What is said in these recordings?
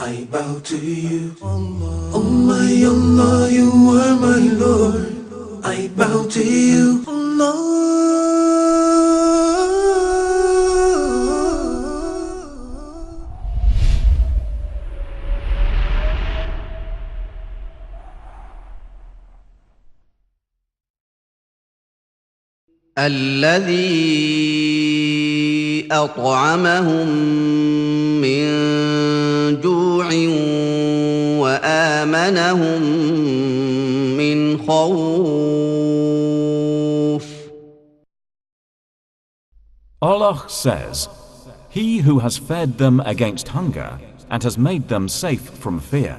I bow to you. Oh my Allah, you are my Lord. I bow to you. Allah. الذي أطعمهم من جوع وآمنهم من خوف. Allah says, He who has fed them against hunger and has made them safe from fear.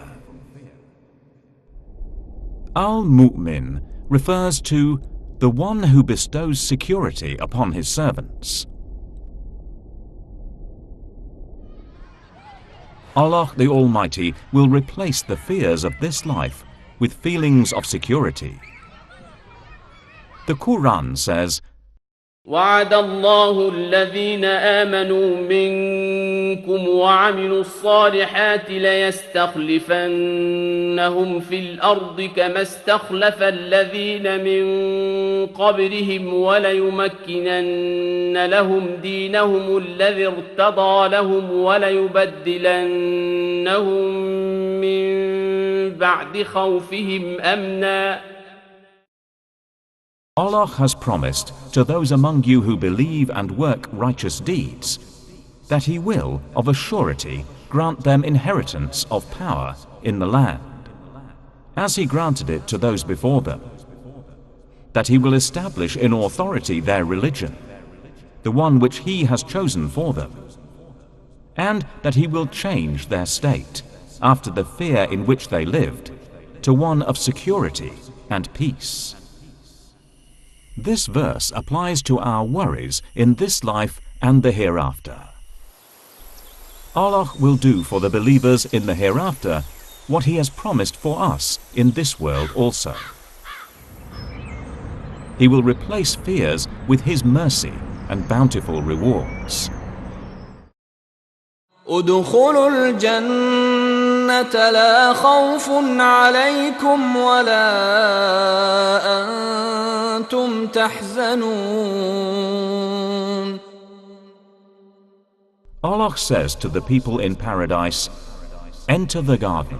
Al-Mu'min refers to the one who bestows security upon his servants. Allah the Almighty will replace the fears of this life with feelings of security. The Quran says, وعد الله الذين آمنوا منكم وعملوا الصالحات ليستخلفنهم في الأرض كما استخلف الذين من قبلهم وليمكنن لهم دينهم الذي ارتضى لهم وليبدلنهم من بعد خوفهم أمنا. Allah has promised to those among you who believe and work righteous deeds that He will, of a surety, grant them inheritance of power in the land, as He granted it to those before them, that He will establish in authority their religion, the one which He has chosen for them, and that He will change their state, after the fear in which they lived, to one of security and peace. This verse applies to our worries in this life and the hereafter. Allah will do for the believers in the hereafter what He has promised for us in this world also. He will replace fears with His mercy and bountiful rewards. ادخلوا الجنة لا خوف عليكم ولا أنتم تحزنون. Allah says to the people in paradise, enter the garden.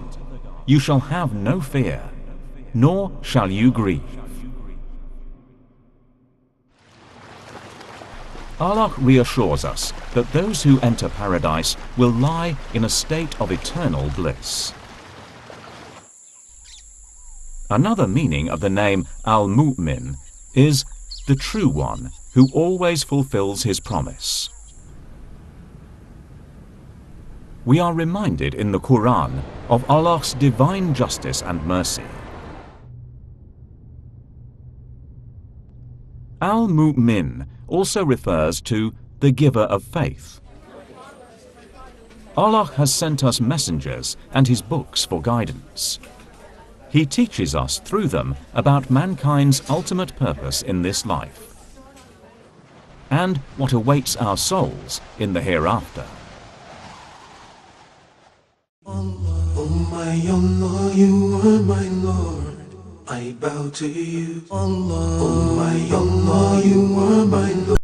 You shall have no fear, nor shall you grieve. Allah reassures us that those who enter paradise will lie in a state of eternal bliss. Another meaning of the name Al-Mu'min is the true one who always fulfills his promise. We are reminded in the Quran of Allah's divine justice and mercy. Al-Mu'min also refers to the giver of faith. Allah has sent us messengers and His books for guidance. He teaches us through them about mankind's ultimate purpose in this life and what awaits our souls in the hereafter. Oh my Allah, you are my Lord. I bow to you. Oh my Allah, you are my Lord.